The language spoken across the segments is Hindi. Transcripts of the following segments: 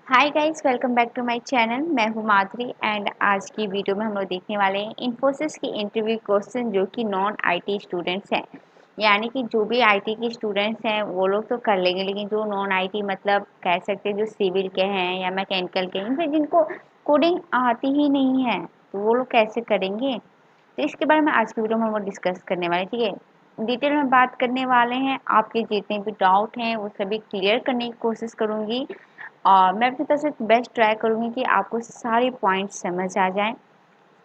Hi guys, welcome back to my channel. मैं हूँ माधुरी एंड आज की वीडियो में हम लोग देखने वाले हैं इन्फोसिस की इंटरव्यू क्वेश्चन जो कि नॉन आईटी स्टूडेंट्स हैं। यानी कि जो भी आईटी के स्टूडेंट्स हैं वो लोग तो कर लेंगे, लेकिन जो नॉन आईटी मतलब कह सकते हैं जो सिविल के हैं या मैकेनिकल के हैं, जिनको कोडिंग आती ही नहीं है तो वो लोग कैसे करेंगे। तो इसके बारे में आज की वीडियो में हम लोग डिस्कस करने वाले हैं। ठीक है, डिटेल में बात करने वाले हैं। आपके जितने भी डाउट हैं वो सभी क्लियर करने की कोशिश करूँगी और मैं अपनी तरफ से बेस्ट ट्राई करूँगी कि आपको सारे पॉइंट्स समझ आ जाएँ।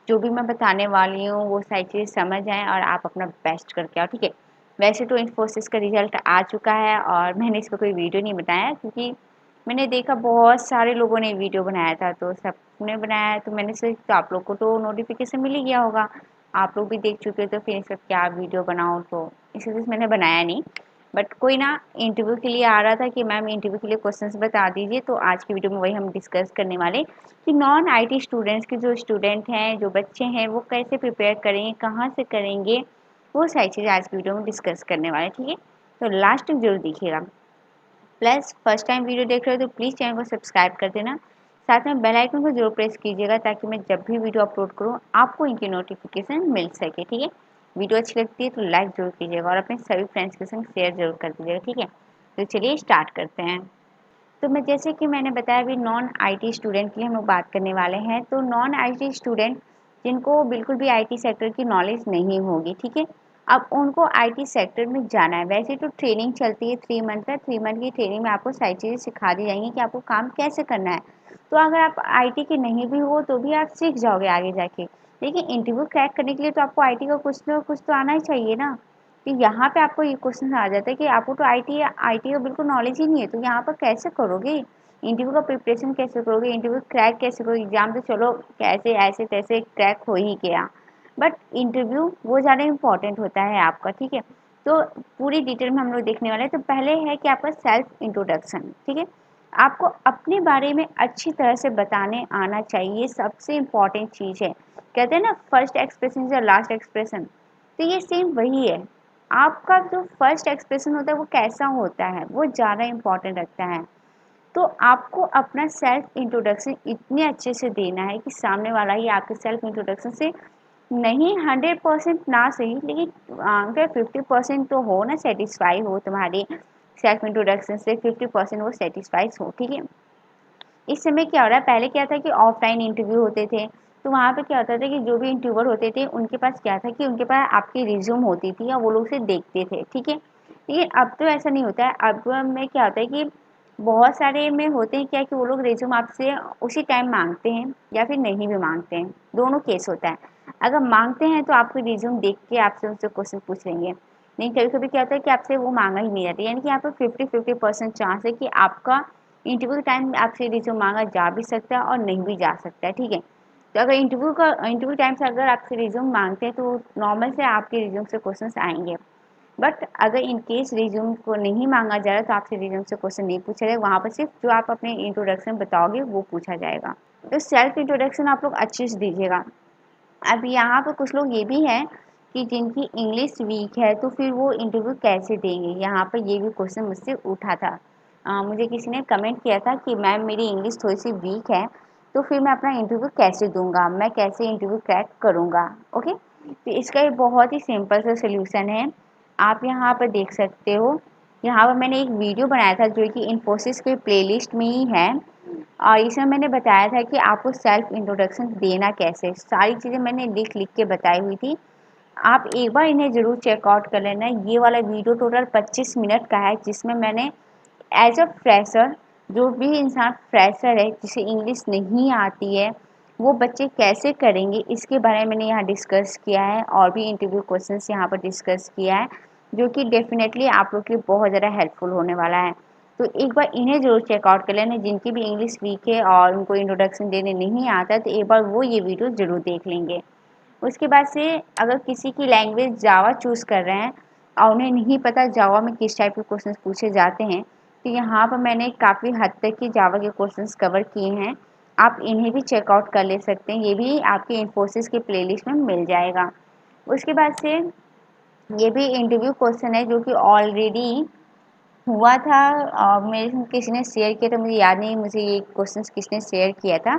जो भी मैं बताने वाली हूँ वो सारी चीज़ें समझ आएँ और आप अपना बेस्ट करके आओ। ठीक है, वैसे तो इन्फोसिस का रिजल्ट आ चुका है और मैंने इसका कोई वीडियो नहीं बनाया क्योंकि मैंने देखा बहुत सारे लोगों ने वीडियो बनाया था, तो सबने बनाया है तो मैंने सोचा तो आप लोग को तो नोटिफिकेशन मिल ही गया होगा, आप लोग भी देख चुके हो, तो फिर इसका क्या वीडियो बनाऊँ, तो इसी वजह से मैंने बनाया नहीं। बट कोई ना, इंटरव्यू के लिए आ रहा था कि मैम इंटरव्यू के लिए क्वेश्चंस बता दीजिए, तो आज की वीडियो में वही हम डिस्कस करने वाले कि नॉन आईटी स्टूडेंट्स के जो स्टूडेंट हैं, जो बच्चे हैं, वो कैसे प्रिपेयर करेंगे, कहाँ से करेंगे, वो सारी चीज़ें आज की वीडियो में डिस्कस करने वाले। ठीक है, तो लास्ट तक जरूर देखिएगा। प्लस फर्स्ट टाइम वीडियो देख रहे हो तो प्लीज़ चैनल को सब्सक्राइब कर देना, साथ में बेल आइकन को जरूर प्रेस कीजिएगा ताकि मैं जब भी वीडियो अपलोड करूँ आपको इनकी नोटिफिकेशन मिल सके। ठीक है, वीडियो अच्छी लगती है तो लाइक जरूर कीजिएगा और अपने सभी फ्रेंड्स के संग शेयर जरूर कर दीजिएगा। ठीक है, तो चलिए स्टार्ट करते हैं। तो मैं जैसे कि मैंने बताया अभी नॉन आईटी स्टूडेंट के लिए हम लोग बात करने वाले हैं। तो नॉन आईटी स्टूडेंट जिनको बिल्कुल भी आईटी सेक्टर की नॉलेज नहीं होगी, ठीक है, अब उनको आईटी सेक्टर में जाना है। वैसे तो ट्रेनिंग चलती है 3 मंथ का, 3 मंथ की ट्रेनिंग में आपको सारी चीज़ें सिखा दी जाएंगी कि आपको काम कैसे करना है। तो अगर आप आईटी के नहीं भी हो तो भी आप सीख जाओगे आगे जाके। लेकिन इंटरव्यू क्रैक करने के लिए तो आपको आईटी का कुछ तो आना ही चाहिए ना। तो यहाँ पे आपको ये क्वेश्चन आ जाता है कि आपको तो आईटी का बिल्कुल नॉलेज ही नहीं है, तो यहाँ पर कैसे करोगे इंटरव्यू का प्रिपरेशन, कैसे करोगे इंटरव्यू क्रैक कैसे करोगे। एग्जाम तो चलो कैसे ऐसे तैसे क्रैक हो ही गया, बट इंटरव्यू वो ज़्यादा इंपॉर्टेंट होता है आपका। ठीक है, तो पूरी डिटेल में हम लोग देखने वाले हैं। तो पहले है कि आपका सेल्फ इंट्रोडक्शन। ठीक है, आपको अपने बारे में अच्छी तरह से बताने आना चाहिए, सबसे इम्पॉर्टेंट चीज़ है। कहते हैं ना first expression is last expression, तो ये सेम वही है। आपका जो फर्स्ट एक्सप्रेशन होता है वो कैसा होता है वो ज़्यादा इम्पॉर्टेंट रखता है। तो आपको अपना सेल्फ इंट्रोडक्शन इतने अच्छे से देना है कि सामने वाला ही आपके सेल्फ इंट्रोडक्शन से नहीं 100% ना सही, लेकिन अगर 50% तो हो ना, सेटिस्फाई हो तुम्हारे सेल्फ इंट्रोडक्शन से, 50% वो सेटिस्फाइज हो। ठीक है, इस समय क्या हो रहा है, पहले क्या था कि ऑफलाइन इंटरव्यू होते थे, तो वहाँ पे क्या होता था कि जो भी इंटरव्यूअर होते थे उनके पास क्या था कि उनके पास आपकी रिज्यूम होती थी या वो लोग उसे देखते थे। ठीक है, लेकिन अब तो ऐसा नहीं होता है। अब में क्या होता है कि बहुत सारे में होते हैं क्या कि वो लोग रिज्यूम आपसे उसी टाइम मांगते हैं या फिर नहीं भी मांगते हैं, दोनों केस होता है। अगर मांगते हैं तो आपको रिज्यूम देख के आपसे उनसे क्वेश्चन पूछ लेंगे, नहीं कभी कभी क्या होता है कि आपसे वो मांगा ही नहीं जाता, यानी कि यहाँ पर 50-50% चांस है कि आपका इंटरव्यू के टाइम आपसे रिज्यूम मांगा जा भी सकता है और नहीं भी जा सकता है। ठीक है, तो अगर इंटरव्यू टाइम से अगर आपसे रिज्यूम मांगते हैं तो नॉर्मल से आपके रिज्यूम से क्वेश्चंस आएंगे। बट अगर इन केस रिज्यूम को नहीं मांगा जा रहा तो आपसे रिज्यूम से क्वेश्चन नहीं पूछा जाएगा, वहाँ पर सिर्फ जो आप अपने इंट्रोडक्शन बताओगे वो पूछा जाएगा। तो सेल्फ इंट्रोडक्शन आप लोग अच्छे से दीजिएगा। अब यहाँ पर कुछ लोग ये भी हैं कि जिनकी इंग्लिश वीक है तो फिर वो इंटरव्यू कैसे देंगे, यहाँ पर ये भी क्वेश्चन मुझसे उठा था। मुझे किसी ने कमेंट किया था कि मैम मेरी इंग्लिश थोड़ी सी वीक है तो फिर मैं अपना इंटरव्यू कैसे दूंगा, मैं कैसे इंटरव्यू क्रैक करूँगा। ओके, तो इसका एक बहुत ही सिंपल सा सोल्यूशन है, आप यहाँ पर देख सकते हो। यहाँ पर मैंने एक वीडियो बनाया था जो कि इन्फोसिस के प्लेलिस्ट में ही है और इसमें मैंने बताया था कि आपको सेल्फ इंट्रोडक्शन देना कैसे, सारी चीज़ें मैंने लिख लिख के बताई हुई थी। आप एक बार इन्हें ज़रूर चेकआउट कर लेना। ये वाला वीडियो टोटल 25 मिनट का है जिसमें मैंने एज अ फ्रेशर, जो भी इंसान फ्रेशर है जिसे इंग्लिश नहीं आती है वो बच्चे कैसे करेंगे इसके बारे में मैंने यहाँ डिस्कस किया है और भी इंटरव्यू क्वेश्चंस यहाँ पर डिस्कस किया है, जो कि डेफिनेटली आप लोग के लिए बहुत ज़्यादा हेल्पफुल होने वाला है। तो एक बार इन्हें ज़रूर चेकआउट कर लेना, जिनकी भी इंग्लिश वीक है और उनको इंट्रोडक्शन देने नहीं आता तो एक बार वो ये वीडियो ज़रूर देख लेंगे। उसके बाद से अगर किसी की लैंग्वेज जावा चूज़ कर रहे हैं और उन्हें नहीं पता जावा में किस टाइप के क्वेश्चंस पूछे जाते हैं, तो यहाँ पर मैंने काफ़ी हद तक की जावा के क्वेश्चंस कवर किए हैं, आप इन्हें भी चेकआउट कर ले सकते हैं। ये भी आपके इन्फोसिस के प्लेलिस्ट में मिल जाएगा। उसके बाद से ये भी इंटरव्यू क्वेश्चन है जो कि ऑलरेडी हुआ था मेरे संग किसी ने शेयर किया था, मुझे याद नहीं मुझे ये क्वेश्चंस किसने शेयर किया था,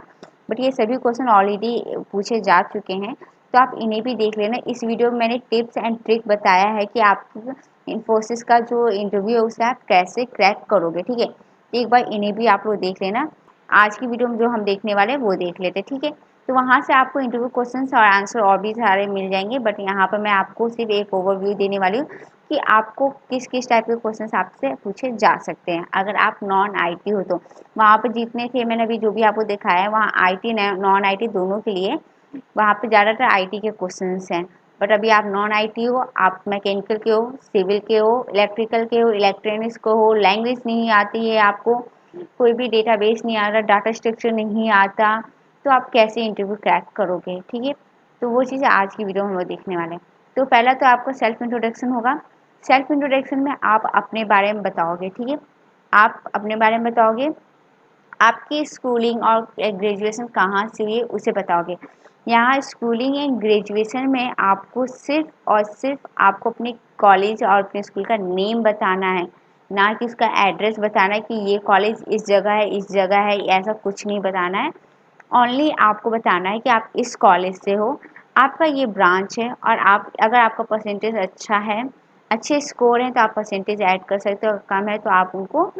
बट ये सभी क्वेश्चन ऑलरेडी पूछे जा चुके हैं, तो आप इन्हें भी देख लेना। इस वीडियो में मैंने टिप्स एंड ट्रिक बताया है कि आप इन्फोसिस का जो इंटरव्यू है उसे आप कैसे क्रैक करोगे, ठीक है। एक बार इन्हें भी आप लोग देख लेना। आज की वीडियो में जो हम देखने वाले हैं वो देख लेते, ठीक है। तो वहाँ से आपको इंटरव्यू क्वेश्चंस और आंसर और भी सारे मिल जाएंगे, बट यहाँ पर मैं आपको सिर्फ एक ओवरव्यू देने वाली हूँ कि आपको किस किस टाइप के क्वेश्चंस आपसे पूछे जा सकते हैं अगर आप नॉन आईटी हो तो। वहाँ पर जितने थे मैंने अभी जो भी आपको दिखाया है वहाँ आईटी नॉन आईटी दोनों के लिए वहाँ पे ज़्यादातर आईटी के क्वेश्चंस हैं। बट अभी आप नॉन आईटी हो, आप मैकेनिकल के हो, सिविल के हो, इलेक्ट्रिकल के हो, इलेक्ट्रॉनिक्स को हो, लैंग्वेज नहीं आती है आपको, कोई भी डेटाबेस नहीं आ रहा, डाटा स्ट्रक्चर नहीं आता, तो आप कैसे इंटरव्यू क्रैक करोगे, ठीक है। तो वो चीज़ें आज की वीडियो में हम लोग देखने वाले हैं। तो पहला तो आपका सेल्फ इंट्रोडक्शन होगा। सेल्फ इंट्रोडक्शन में आप अपने बारे में बताओगे, ठीक है। आप अपने बारे में बताओगे, आपकी स्कूलिंग और ग्रेजुएशन कहाँ से हुई है उसे बताओगे। यहाँ स्कूलिंग एंड ग्रेजुएशन में आपको सिर्फ और सिर्फ आपको अपने कॉलेज और अपने स्कूल का नेम बताना है, ना कि उसका एड्रेस बताना है कि ये कॉलेज इस जगह है, इस जगह है, ऐसा कुछ नहीं बताना है। ओनली आपको बताना है कि आप इस कॉलेज से हो, आपका ये ब्रांच है, और आप अगर आपका परसेंटेज अच्छा है, अच्छे स्कोर हैं तो आप परसेंटेज ऐड कर सकते हो, कम है तो आप उनको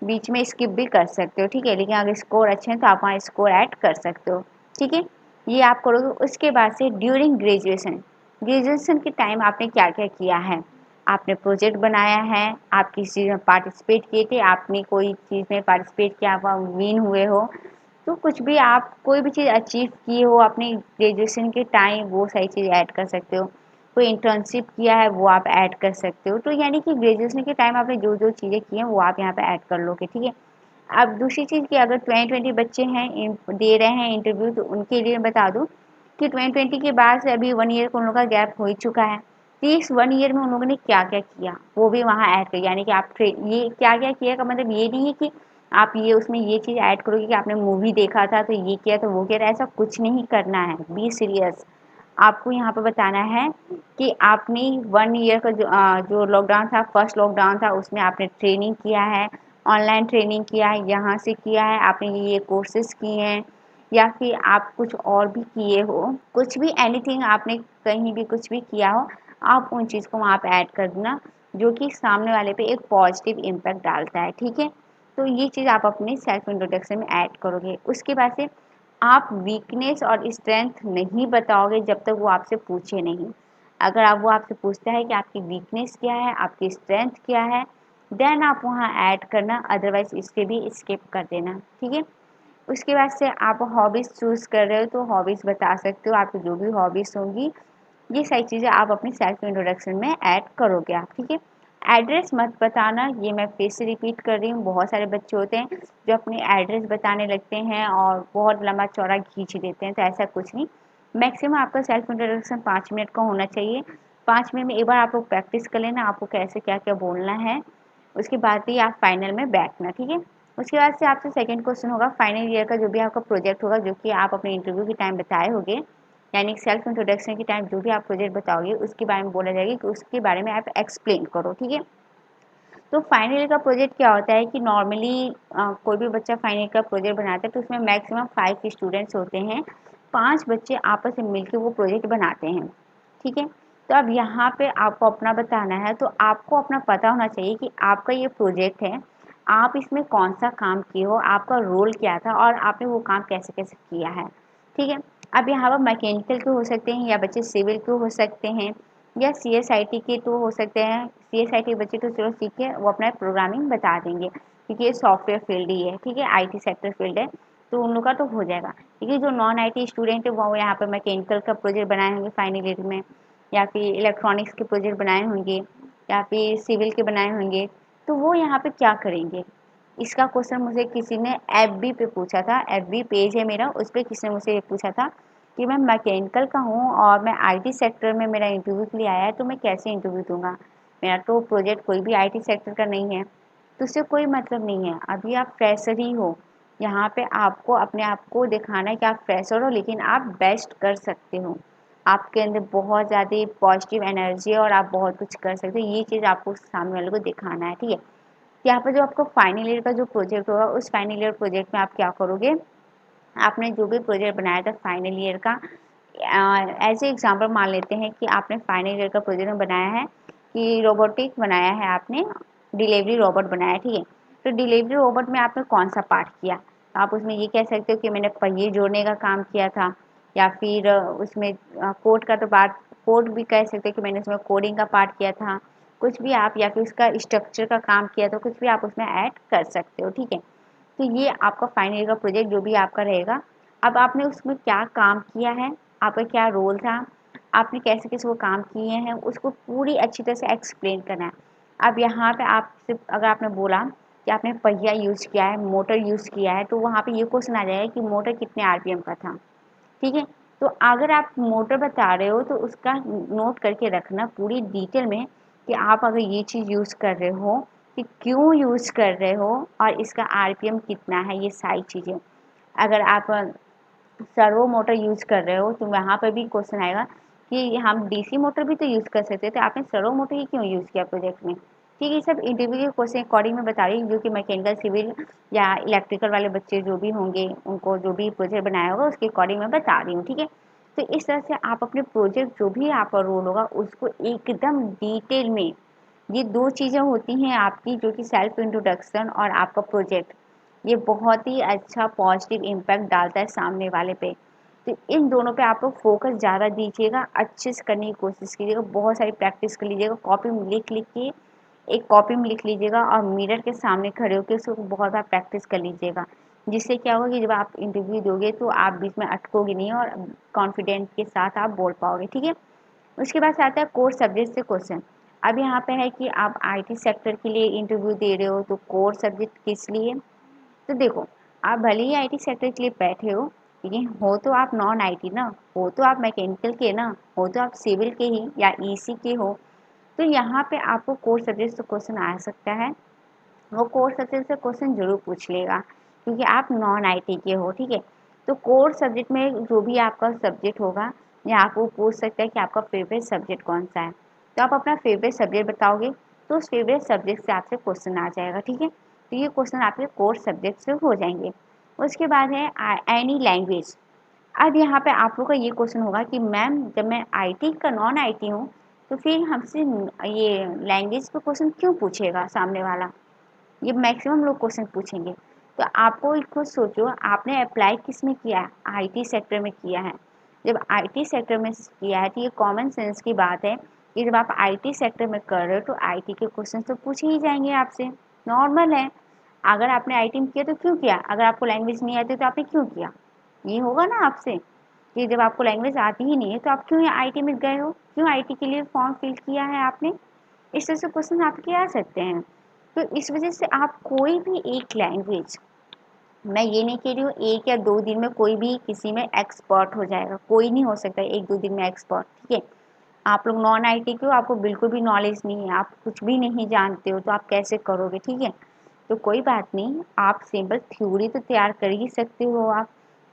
बीच में स्किप भी कर सकते हो, ठीक है। लेकिन अगर स्कोर अच्छे हैं तो आप वहाँ स्कोर ऐड कर सकते हो, ठीक है। ये आप करोगे। उसके बाद से ड्यूरिंग ग्रेजुएशन, ग्रेजुएशन के टाइम आपने क्या क्या किया है, आपने प्रोजेक्ट बनाया है, आप किसी चीज़ में पार्टिसिपेट किए थे, आपने कोई चीज़ में पार्टिसिपेट किया, आप विन हुए हो, तो कुछ भी आप कोई भी चीज़ अचीव किए हो अपने ग्रेजुएशन के टाइम वो सारी चीज़ ऐड कर सकते हो। कोई इंटर्नशिप किया है वो आप ऐड कर सकते हो। तो यानी कि ग्रेजुएशन के टाइम आपने जो जो चीज़ें की हैं वो आप यहाँ पे ऐड कर लोगे, ठीक है। अब दूसरी चीज़ कि अगर 2020 बच्चे हैं दे रहे हैं इंटरव्यू, तो उनके लिए बता दूँ कि 2020 के बाद से अभी 1 ईयर का उन लोगों का गैप हो ही चुका है। तो इस 1 ईयर में उन लोगों ने क्या क्या किया वो भी वहाँ ऐड कर, यानी कि आप ये क्या क्या किया का मतलब ये नहीं है कि आप ये उसमें ये चीज़ ऐड करोगे कि आपने मूवी देखा था तो ये किया तो वो किया, ऐसा कुछ नहीं करना है। Be serious. आपको यहाँ पे बताना है कि आपने 1 ईयर का जो लॉकडाउन था, फर्स्ट लॉकडाउन था, उसमें आपने ट्रेनिंग किया है, ऑनलाइन ट्रेनिंग किया है, यहाँ से किया है, आपने ये कोर्सेज किए हैं, या फिर आप कुछ और भी किए हो, कुछ भी एनीथिंग आपने कहीं भी कुछ भी किया हो, आप उन चीज़ को वहाँ पे ऐड कर देना, जो कि सामने वाले पे एक पॉजिटिव इम्पैक्ट डालता है, ठीक है। तो ये चीज़ आप अपने सेल्फ इंट्रोडक्शन में ऐड करोगे। उसके बाद से आप वीकनेस और स्ट्रेंथ नहीं बताओगे जब तक वो आपसे पूछे नहीं। अगर आप वो आपसे पूछता है कि आपकी वीकनेस क्या है, आपकी स्ट्रेंथ क्या है, देन आप वहाँ ऐड करना, अदरवाइज इसके भी स्किप कर देना, ठीक है। उसके बाद से आप हॉबीज़ चूज़ कर रहे हो तो हॉबीज़ बता सकते हो, आपकी जो भी हॉबीज़ होंगी ये सारी चीज़ें आप अपनी सेल्फ इंट्रोडक्शन में ऐड करोगे आप, ठीक है। एड्रेस मत बताना, ये मैं फिर से रिपीट कर रही हूँ। बहुत सारे बच्चे होते हैं जो अपने एड्रेस बताने लगते हैं और बहुत लंबा चौड़ा खींच देते हैं, तो ऐसा कुछ नहीं। मैक्सिमम आपका सेल्फ इंट्रोडक्शन 5 मिनट का होना चाहिए। 5 मिनट में एक बार आप लोग प्रैक्टिस कर लेना आपको कैसे क्या क्या बोलना है, उसके बाद ही आप फाइनल में बैठना, ठीक है। उसके बाद से आपसे सेकंड क्वेश्चन होगा फाइनल ईयर का जो भी आपका प्रोजेक्ट होगा, जो कि आप अपने इंटरव्यू के टाइम बताए होंगे, यानी सेल्फ इंट्रोडक्शन के टाइम जो भी आप प्रोजेक्ट बताओगे उसके बारे में बोला जाएगा कि उसके बारे में आप एक्सप्लेन करो, ठीक है। तो फाइनल ईयर का प्रोजेक्ट क्या होता है कि नॉर्मली कोई भी बच्चा फाइनल ईयर का प्रोजेक्ट बनाता है तो उसमें मैक्सिमम 5 स्टूडेंट्स होते हैं, 5 बच्चे आपस में मिलकर वो प्रोजेक्ट बनाते हैं, ठीक है। तो अब यहाँ पे आपको अपना बताना है, तो आपको अपना पता होना चाहिए कि आपका ये प्रोजेक्ट है, आप इसमें कौन सा काम किए हो, आपका रोल क्या था और आपने वो काम कैसे कैसे किया है, ठीक है। अब यहाँ पर मैकेनिकल के हो सकते हैं या बच्चे सिविल के हो सकते हैं या सीएसआईटी के तो हो सकते हैं। सीएसआईटी बच्चे तो चलो ठीक है वो अपना प्रोग्रामिंग बता देंगे क्योंकि ये सॉफ्टवेयर फील्ड ही है, ठीक है, आईटी सेक्टर फील्ड है, तो उन लोग का तो हो जाएगा। क्योंकि जो नॉन आईटी स्टूडेंट है वो यहाँ पर मैकेनिकल का प्रोजेक्ट बनाए होंगे फाइनल ईयर में, या फिर इलेक्ट्रॉनिक्स के प्रोजेक्ट बनाए होंगे, या फिर सिविल के बनाए होंगे, तो वो यहाँ पे क्या करेंगे। इसका क्वेश्चन मुझे किसी ने एफबी पे पूछा था, एफबी पेज है मेरा, उस पर किसी ने मुझसे ये पूछा था कि मैं मैकेनिकल का हूँ और मैं आईटी सेक्टर में मेरा इंटरव्यू के लिए आया है, तो मैं कैसे इंटरव्यू दूंगा, मेरा तो प्रोजेक्ट कोई भी आईटी सेक्टर का नहीं है। तो उससे कोई मतलब नहीं है, अभी आप फ्रेशर ही हो, यहाँ पे आपको अपने आप को दिखाना है कि आप फ्रेशर हो लेकिन आप बेस्ट कर सकते हो, आपके अंदर बहुत ज़्यादा पॉजिटिव एनर्जी है और आप बहुत कुछ कर सकते हो, ये चीज़ आपको सामने वाले को दिखाना है, ठीक है। यहाँ पर जो आपको फाइनल ईयर का जो प्रोजेक्ट होगा, उस फाइनल ईयर प्रोजेक्ट में आप क्या करोगे, आपने जो भी प्रोजेक्ट बनाया था फाइनल ईयर का, एज ए एग्जाम्पल मान लेते हैं कि आपने फाइनल ईयर का प्रोजेक्ट में बनाया है कि रोबोटिक बनाया है, आपने डिलीवरी रोबोट बनाया, ठीक है। तो डिलीवरी रोबोट में आपने कौन सा पार्ट किया, तो आप उसमें ये कह सकते हो कि मैंने पहिए जोड़ने का काम किया था, या फिर उसमें कोड का तो बात, कोड भी कह सकते हो कि मैंने उसमें कोडिंग का पार्ट किया था, कुछ भी आप, या फिर उसका स्ट्रक्चर का काम किया, तो कुछ भी आप उसमें ऐड कर सकते हो, ठीक है। तो ये आपका फाइनल ईयर का प्रोजेक्ट जो भी आपका रहेगा। अब आपने उसमें क्या काम किया है, आपका क्या रोल था, आपने कैसे कैसे वो काम किए हैं, उसको पूरी अच्छी तरह से एक्सप्लेन करना है। अब यहाँ पे आपसे अगर आपने बोला कि आपने पहिया यूज़ किया है, मोटर यूज़ किया है, तो वहाँ पे ये क्वेश्चन आ जाएगा कि मोटर कितने आरपीएम का था, ठीक है। तो अगर आप मोटर बता रहे हो तो उसका नोट करके रखना पूरी डिटेल में कि आप अगर ये चीज़ यूज़ कर रहे हो कि क्यों यूज़ कर रहे हो और इसका आरपीएम कितना है, ये सारी चीज़ें। अगर आप सर्वो मोटर यूज़ कर रहे हो तो वहाँ पर भी क्वेश्चन आएगा कि हम डीसी मोटर भी तो यूज़ कर सकते थे, आपने सर्वो मोटर ही क्यों यूज़ किया प्रोजेक्ट में, ठीक है। सब इंडिविजुअल क्वेश्चन अकॉर्डिंग में बता रही हूँ, जो कि मैकेनिकल, सिविल या इलेक्ट्रिकल वाले बच्चे जो भी होंगे, उनको जो भी प्रोजेक्ट बनाया होगा उसके अकॉर्डिंग मैं बता रही हूँ, ठीक है। तो इस तरह से आप अपने प्रोजेक्ट जो भी आपका रोल होगा उसको एकदम डिटेल में, ये दो चीज़ें होती हैं आपकी, जो कि सेल्फ इंट्रोडक्शन और आपका प्रोजेक्ट, ये बहुत ही अच्छा पॉजिटिव इम्पैक्ट डालता है सामने वाले पे। तो इन दोनों पे आप लोग फोकस ज़्यादा दीजिएगा, अच्छे से करने की कोशिश कीजिएगा, बहुत सारी प्रैक्टिस कर लीजिएगा, कॉपी में लिख लिख के, एक कॉपी में लिख लीजिएगा और मिरर के सामने खड़े होकर उसको बहुत बार प्रैक्टिस कर लीजिएगा। जिससे क्या होगा कि जब आप इंटरव्यू दोगे तो आप बीच में अटकोगे नहीं और कॉन्फिडेंस के साथ आप बोल पाओगे, ठीक है। उसके बाद से आता है कोर सब्जेक्ट से क्वेश्चन। अब यहाँ पे है कि आप आईटी सेक्टर के लिए इंटरव्यू दे रहे हो, तो कोर सब्जेक्ट किस लिए, तो देखो, आप भले ही आईटी सेक्टर के लिए बैठे हो, लेकिन हो तो आप नॉन आईटी ना, हो तो आप मैकेनिकल के ना, हो तो आप सिविल के ही या ईसी के हो। तो यहाँ पे आपको कोर सब्जेक्ट से क्वेश्चन आ सकता है, वो कोर सब्जेक्ट से क्वेश्चन जरूर पूछ लेगा, क्योंकि आप नॉन आईटी के हो, ठीक है। तो कोर सब्जेक्ट में जो भी आपका सब्जेक्ट होगा, या आपको पूछ सकता है कि आपका फेवरेट सब्जेक्ट कौन सा है, तो आप अपना फेवरेट सब्जेक्ट बताओगे, तो उस फेवरेट सब्जेक्ट से आपसे क्वेश्चन आ जाएगा, ठीक है। तो ये क्वेश्चन आपके कोर सब्जेक्ट से हो जाएंगे। उसके बाद है एनी लैंग्वेज। अब यहाँ पे आप लोग का ये क्वेश्चन होगा कि मैम जब मैं आईटी का नॉन आईटी हूँ, तो फिर हमसे ये लैंग्वेज पे क्वेश्चन क्यों पूछेगा सामने वाला, ये मैक्सिमम लोग क्वेश्चन पूछेंगे। तो आपको खुद सोचो, आपने अप्लाई किस में किया है, आईटी सेक्टर में किया है। जब आईटी सेक्टर में किया है तो ये कॉमन सेंस की बात है कि जब आप आईटी सेक्टर में कर रहे हो तो आईटी के क्वेश्चन तो पूछे ही जाएंगे आपसे, नॉर्मल है। अगर आपने आईटी में किया तो क्यों किया, अगर आपको लैंग्वेज नहीं आती तो आपने क्यों किया, ये होगा ना आपसे कि जब आपको लैंग्वेज आती ही नहीं है तो आप क्यों आईटी में गए हो, क्यों आईटी के लिए फॉर्म फिल किया है आपने। इस तरह से क्वेश्चन आपके आ सकते हैं। तो इस वजह से आप कोई भी एक लैंग्वेज, मैं ये नहीं कह रही हूँ एक या दो दिन में कोई भी किसी में एक्सपर्ट हो जाएगा, कोई नहीं हो सकता एक दो दिन में एक्सपर्ट, ठीक है। आप लोग नॉन आईटी के हो, आपको बिल्कुल भी नॉलेज नहीं है, आप कुछ भी नहीं जानते हो, तो आप कैसे करोगे, ठीक है। तो कोई बात नहीं, आप सिंपल थ्योरी तो तैयार कर ही सकते हो आप,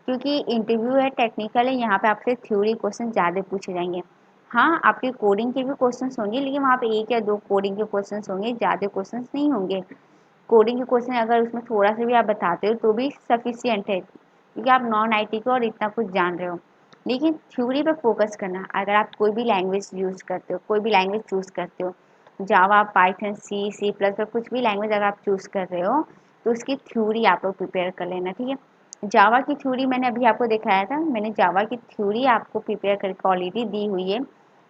क्योंकि इंटरव्यू है, टेक्निकल है, यहाँ पे आपसे थ्योरी क्वेश्चन ज़्यादा पूछे जाएंगे। हाँ, आपके कोडिंग के भी क्वेश्चन होंगे, लेकिन वहाँ पे एक या दो कोडिंग के क्वेश्चन होंगे, ज़्यादा क्वेश्चन नहीं होंगे। कोडिंग के क्वेश्चन अगर उसमें थोड़ा सा भी आप बताते हो तो भी सफिशियंट है, क्योंकि आप नॉन आईटी के और इतना कुछ जान रहे हो। लेकिन थ्योरी पे फोकस करना, अगर आप कोई भी लैंग्वेज यूज़ करते हो, कोई भी लैंग्वेज चूज़ करते हो, जावा, पाइथन, सी, सी प्लस और कुछ भी लैंग्वेज अगर आप चूज़ कर रहे हो, तो उसकी थ्योरी आप लोग प्रिपेयर कर लेना, ठीक है। जावा की थ्योरी मैंने अभी आपको दिखाया था, मैंने जावा की थ्योरी आपको प्रिपेयर करके ऑलरेडी दी हुई है,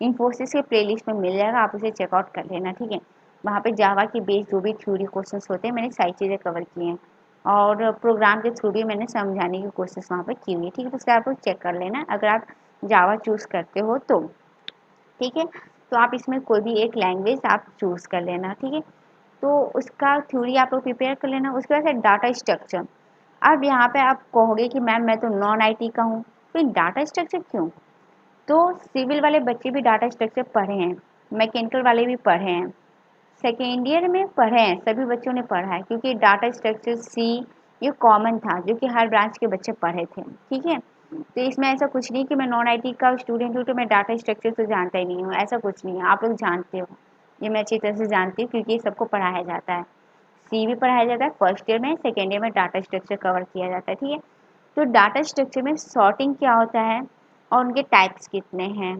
इन्फोसिस के प्लेलिस्ट में मिल जाएगा, आप उसे चेकआउट कर लेना, ठीक है। वहाँ पे जावा के बेस जो भी थ्योरी क्वेश्चंस होते हैं, मैंने सारी चीज़ें कवर की हैं, और प्रोग्राम के थ्रू भी मैंने समझाने की कोशिश वहाँ पे की हुई है, ठीक है। तो उसका आप लोग चेक कर लेना अगर आप जावा चूज़ करते हो तो, ठीक है। तो आप इसमें कोई भी एक लैंग्वेज आप चूज़ कर लेना, ठीक है। तो उसका थ्योरी आप लोग प्रिपेयर कर लेना। उसके बाद है डाटा स्ट्रक्चर। अब यहाँ पे आप कहोगे कि मैम मैं तो नॉन आईटी का हूँ, तो डाटा स्ट्रक्चर क्यों, तो सिविल वाले बच्चे भी डाटा स्ट्रक्चर पढ़े हैं, मैकेनिकल वाले भी पढ़े हैं, सेकेंड ईयर में पढ़े हैं, सभी बच्चों ने पढ़ा है, क्योंकि डाटा स्ट्रक्चर सी ये कॉमन था, जो कि हर ब्रांच के बच्चे पढ़े थे, ठीक है। तो इसमें ऐसा कुछ नहीं कि मैं नॉन आईटी का स्टूडेंट हूँ तो मैं डाटा स्ट्रक्चर तो जानता ही नहीं हूँ, ऐसा कुछ नहीं है, आप लोग जानते हो, ये मैं अच्छी तरह से जानती हूँ क्योंकि ये सबको पढ़ाया जाता है। सी भी पढ़ाया जाता है फर्स्ट ईयर में, सेकेंड ईयर में डाटा स्ट्रक्चर कवर किया जाता है, ठीक है। तो डाटा स्ट्रक्चर में सॉर्टिंग क्या होता है और उनके टाइप्स कितने हैं,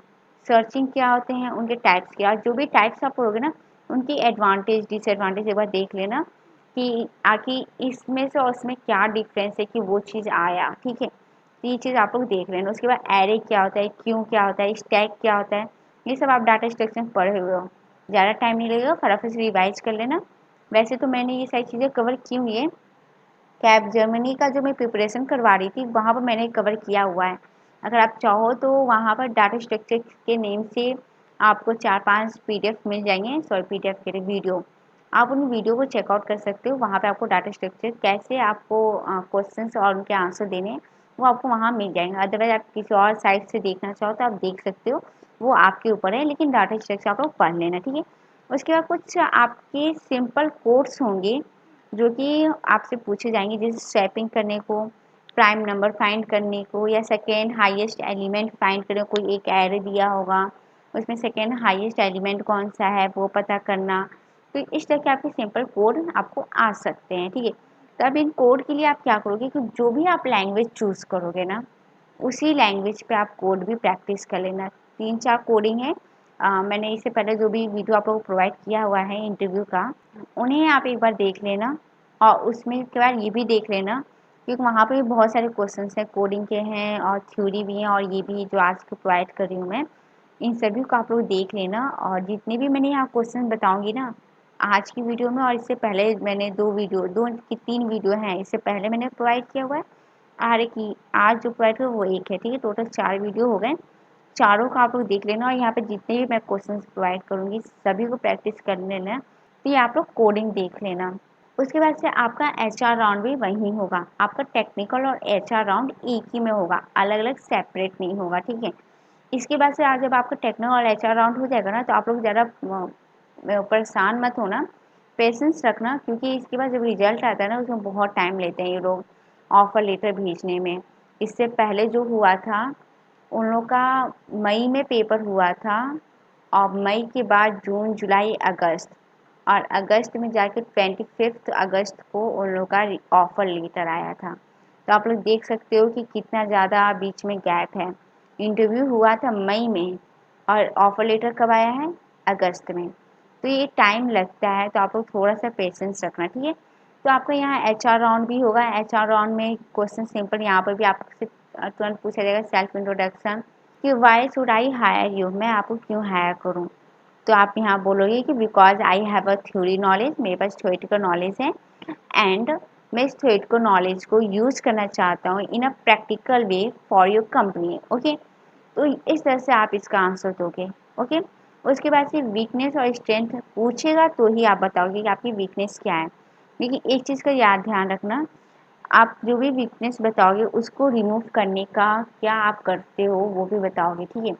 सर्चिंग क्या होते हैं, उनके टाइप्स क्या, जो भी टाइप्स आप पढ़ोगे ना उनकी एडवांटेज डिसएडवांटेज एक बार देख लेना कि आखिर इसमें से और उसमें क्या डिफरेंस है कि वो चीज़ आया, ठीक है। तो ये चीज़ आप लोग देख लेना। उसके बाद एरे क्या होता है, क्यों क्या होता है, स्टैक क्या होता है, ये सब आप डाटा स्ट्रक्चर में पढ़े हुए हो। ज़्यादा टाइम नहीं लगेगा, फटाफट से रिवाइज कर लेना। वैसे तो मैंने ये सारी चीज़ें कवर की हुई है, कैब जर्मनी का जो मैं प्रिपरेशन करवा रही थी वहाँ पर मैंने कवर किया हुआ है। अगर आप चाहो तो वहाँ पर डाटा स्ट्रक्चर के नेम से आपको 4-5 पीडीएफ मिल जाएंगे, सॉरी पीडीएफ के वीडियो, आप उन वीडियो को चेकआउट कर सकते हो। वहाँ पे आपको डाटा स्ट्रक्चर कैसे आपको क्वेश्चंस और उनके आंसर देने हैं वो आपको वहाँ मिल जाएंगे। अदरवाइज आप किसी और साइट से देखना चाहो तो आप देख सकते हो, वो आपके ऊपर है, लेकिन डाटा स्ट्रक्चर आप लोग पढ़ लेना, ठीक है। उसके बाद कुछ आपके सिंपल कोड्स होंगे जो कि आपसे पूछे जाएंगे, जैसे स्वैपिंग करने को, प्राइम नंबर फाइंड करने को, या सेकेंड हाईएस्ट एलिमेंट फाइंड करने को। कोई एक एरे दिया होगा उसमें सेकेंड हाईएस्ट एलिमेंट कौन सा है वो पता करना। तो इस तरह के आपके सिंपल कोड आपको आ सकते हैं, ठीक है। तो अब इन कोड के लिए आप क्या करोगे कि जो भी आप लैंग्वेज चूज़ करोगे ना उसी लैंग्वेज पे आप कोड भी प्रैक्टिस कर लेना। 3-4 कोडिंग है, मैंने इससे पहले जो भी वीडियो आप लोगों को प्रोवाइड किया हुआ है इंटरव्यू का, उन्हें आप एक बार देख लेना। और उसमें के बाद ये भी देख लेना क्योंकि वहाँ पे भी बहुत सारे क्वेश्चंस हैं, कोडिंग के हैं और थ्योरी भी हैं, और ये भी जो आज को प्रोवाइड कर रही हूँ मैं, इन सभी को आप लोग देख लेना। और जितने भी मैंने यहाँ क्वेश्चन बताऊँगी ना आज की वीडियो में, और इससे पहले मैंने 3 वीडियो हैं इससे पहले मैंने प्रोवाइड किया हुआ है, और एक आज जो प्रोवाइड किया वो एक है, ठीक है। टोटल 4 वीडियो हो गए, चारों का आप लोग देख लेना। और यहाँ पे जितने भी मैं क्वेश्चन प्रोवाइड करूँगी सभी को प्रैक्टिस कर लेना। तो ये आप लोग कोडिंग देख लेना। उसके बाद से आपका एचआर राउंड भी वहीं होगा, आपका टेक्निकल और एचआर राउंड एक ही में होगा, अलग अलग सेपरेट नहीं होगा, ठीक है। इसके बाद से आज जब आपका टेक्निकल और एचआर राउंड हो जाएगा ना तो आप लोग ज़्यादा परेशान मत होना, पेशेंस रखना, क्योंकि इसके बाद जब रिजल्ट आता है ना उसमें बहुत टाइम लेते हैं ये लोग ऑफ़र लेटर भेजने में। इससे पहले जो हुआ था उन लोग का मई में पेपर हुआ था, और मई के बाद जून जुलाई अगस्त, और अगस्त में जाके 25 अगस्त को उन लोग का ऑफ़र लेटर आया था। तो आप लोग देख सकते हो कि कितना ज़्यादा बीच में गैप है। इंटरव्यू हुआ था मई में और ऑफ़र लेटर कब आया है, अगस्त में। तो ये टाइम लगता है, तो आप लोग थोड़ा सा पेशेंस रखना, ठीक है। तो आपका यहाँ एचआर राउंड भी होगा। एचआर राउंड में क्वेश्चन सिंपल, यहाँ पर भी आपसे तुरंत पूछा जाएगा सेल्फ इंट्रोडक्शन कि why should I hire you, मैं आपको क्यों हायर करूँ। तो आप यहाँ बोलोगे कि because I have a theory knowledge, मेरे पास थ्योरेटिकल नॉलेज है, एंड मैं इस थ्योरेटिकल नॉलेज को यूज़ करना चाहता हूँ in a practical way for your company, okay. तो इस तरह से आप इसका आंसर दोगे, ओके। उसके बाद से वीकनेस और स्ट्रेंथ पूछेगा तो ही आप बताओगे कि आपकी वीकनेस क्या है। लेकिन एक चीज़ का याद ध्यान रखना, आप जो भी वीकनेस बताओगे उसको रिमूव करने का क्या आप करते हो वो भी बताओगे, ठीक है।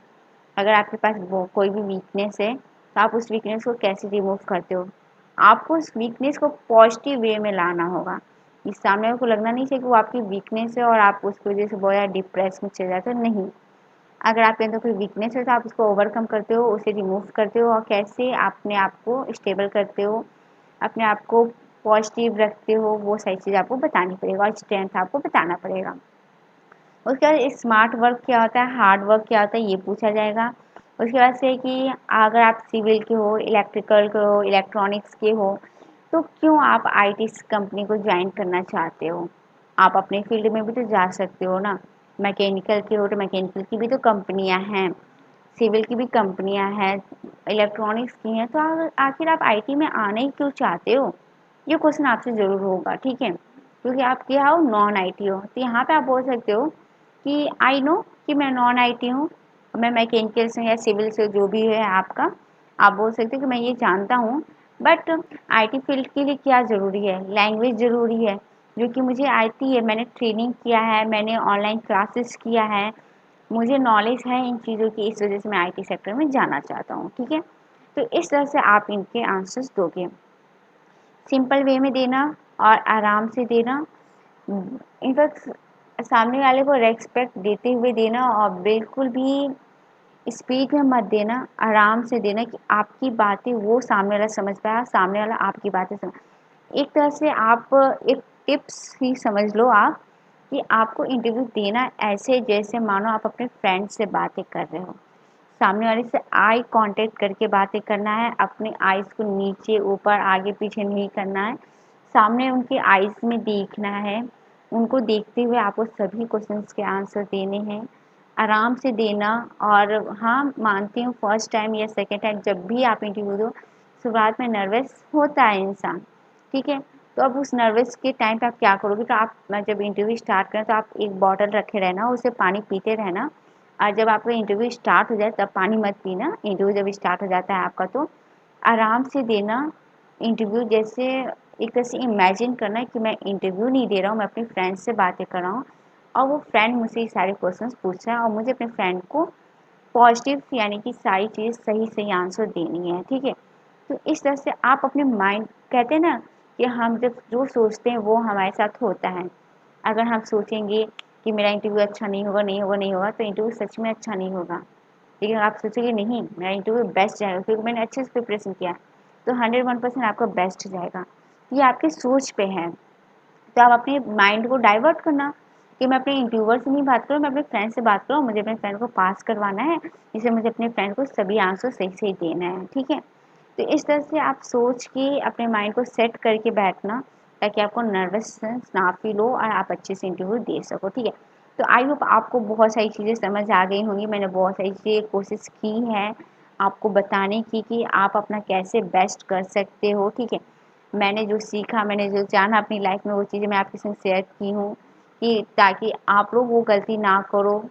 अगर आपके पास वो कोई भी वीकनेस है तो आप उस वीकनेस को कैसे रिमूव करते हो। आपको उस वीकनेस को पॉजिटिव वे में लाना होगा। इस सामने वाले को लगना नहीं चाहिए कि वो आपकी वीकनेस है और आप उसकी वजह से बहुत ज़्यादा डिप्रेस में चले जाते हो, नहीं। अगर आपके अंदर कोई वीकनेस है तो आप उसको ओवरकम करते हो, उसे रिमूव करते हो, और कैसे अपने आप को स्टेबल करते हो, अपने आप को पॉजिटिव रखते हो, वो सारी चीज़ आपको बतानी पड़ेगा, और स्ट्रेंथ आपको बताना पड़ेगा। उसके बाद स्मार्ट वर्क क्या होता है, हार्ड वर्क क्या होता है, ये पूछा जाएगा। उसके बाद से कि अगर आप सिविल के हो, इलेक्ट्रिकल के हो, इलेक्ट्रॉनिक्स के हो, तो क्यों आप आईटी कंपनी को ज्वाइन करना चाहते हो। आप अपने फील्ड में भी तो जा सकते हो ना। मैकेनिकल के हो तो मैकेनिकल की भी तो कंपनियां हैं, सिविल की भी कंपनियां हैं, इलेक्ट्रॉनिक्स की हैं, तो आखिर आप आईटी में आना ही क्यों चाहते हो, ये क्वेश्चन आपसे ज़रूर होगा, ठीक है। क्योंकि आप क्या हो, नॉन आईटी हो। तो यहाँ पे आप बोल सकते हो कि आई नो कि मैं नॉन आईटी हूँ, मैं मैकेनिकल से या सिविल से जो भी है आपका, आप बोल सकते हो कि मैं ये जानता हूँ, बट आईटी फील्ड के लिए क्या ज़रूरी है, लैंग्वेज ज़रूरी है, जो कि मुझे आती है, मैंने ट्रेनिंग किया है, मैंने ऑनलाइन क्लासेस किया है, मुझे नॉलेज है इन चीज़ों की, इस वजह से मैं आईटी सेक्टर में जाना चाहता हूँ, ठीक है। तो इस तरह से आप इनके आंसर्स दोगे, सिंपल वे में देना और आराम से देना। इनफैक्ट सामने वाले को रेस्पेक्ट देते हुए देना, और बिल्कुल भी स्पीड में मत देना, आराम से देना कि आपकी बातें वो सामने वाला समझ पाए, सामने वाला आपकी बातें समझ। एक तरह से आप एक टिप्स ही समझ लो आप कि आपको इंटरव्यू देना ऐसे जैसे मानो आप अपने फ्रेंड से बातें कर रहे हो। सामने वाले से आई कांटेक्ट करके बातें करना है, अपने आईज़ को नीचे, ऊपर, आगे, पीछे नहीं करना है। सामने उनके आईज़ में देखना है, उनको देखते हुए आपको सभी क्वेश्चंस के आंसर देने हैं, आराम से देना। और हाँ, मानती हूँ फर्स्ट टाइम या सेकंड टाइम जब भी आप इंटरव्यू दो, शुरुआत में नर्वस होता है इंसान, ठीक है? तो अब उस नर्वस के टाइम पे आप क्या करोगे, तो आप जब इंटरव्यू स्टार्ट करें तो आप एक बॉटल रखे रहना, उससे पानी पीते रहना। और जब आपका इंटरव्यू स्टार्ट हो जाए तब पानी मत पीना। इंटरव्यू जब स्टार्ट हो जाता है आपका तो आराम से देना इंटरव्यू। जैसे एक तरह से इमेजिन करना कि मैं इंटरव्यू नहीं दे रहा हूँ, मैं अपनी फ्रेंड से बातें कर रहा हूँ और वो फ्रेंड मुझसे ये सारे क्वेश्चंस पूछ रहा है और मुझे अपने फ्रेंड को पॉजिटिव यानी कि सारी चीज़ सही आंसर देनी है, ठीक है? तो इस तरह से आप अपने माइंड, कहते हैं ना कि हम जब जो सोचते हैं वो हमारे साथ होता है। अगर हम सोचेंगे कि मेरा इंटरव्यू अच्छा नहीं होगा, नहीं होगा, नहीं होगा, तो इंटरव्यू सच में अच्छा नहीं होगा। लेकिन आप सोचोगे नहीं, मेरा इंटरव्यू बेस्ट जाएगा क्योंकि मैंने अच्छे से प्रिपरेशन किया है, तो 101% आपका बेस्ट जाएगा। ये आपकी सोच पे है। तो आप अपने माइंड को डाइवर्ट करना कि मैं अपने इंटरव्यूअर से नहीं बात करूँ, मैं अपने फ्रेंड से बात करूँ, मुझे अपने फ्रेंड को पास करवाना है, जिससे मुझे अपने फ्रेंड को सभी आंसर सही देना है, ठीक है? तो इस तरह से आप सोच के अपने माइंड को सेट करके बैठना ताकि आपको नर्वसनेस ना फील हो और आप अच्छे से इंटरव्यू दे सको, ठीक है? तो आई होप आपको बहुत सारी चीज़ें समझ आ गई होंगी। मैंने बहुत सारी चीज़ें कोशिश की है आपको बताने की कि आप अपना कैसे बेस्ट कर सकते हो, ठीक है? मैंने जो सीखा, मैंने जो जाना अपनी लाइफ में वो चीज़ें मैं आपके संग शेयर की हूँ कि ताकि आप लोग वो गलती ना करो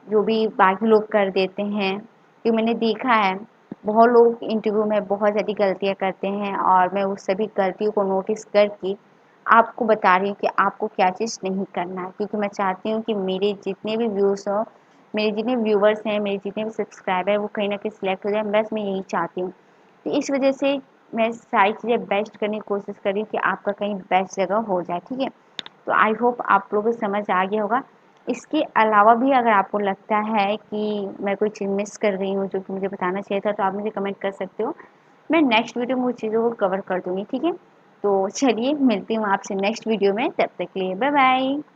जो भी बाकी लोग कर देते हैं। क्योंकि मैंने देखा है बहुत लोग इंटरव्यू में बहुत ज़्यादा गलतियाँ करते हैं और मैं उस सभी गलतियों को नोटिस करके आपको बता रही हूँ कि आपको क्या चीज़ नहीं करना है। क्योंकि मैं चाहती हूँ कि मेरे जितने भी व्यूज़ हों, मेरे जितने व्यूवर्स हैं, मेरे जितने भी सब्सक्राइबर हैं, वो कहीं न कहीं सिलेक्ट हो जाएँ, बस मैं यही चाहती हूँ। तो इस वजह से मैं सारी चीज़ें बेस्ट करने की कोशिश कर रही हूँ कि आपका कहीं बेस्ट जगह हो जाए, ठीक है? तो आई होप आप लोगों को समझ आ गया होगा। इसके अलावा भी अगर आपको लगता है कि मैं कोई चीज़ मिस कर रही हूँ जो कि मुझे बताना चाहिए था, तो आप मुझे कमेंट कर सकते हो। मैं नेक्स्ट वीडियो में उन चीज़ों को कवर कर दूँगी, ठीक है? तो चलिए मिलती हूँ आपसे नेक्स्ट वीडियो में, तब तक के लिए बाय बाय।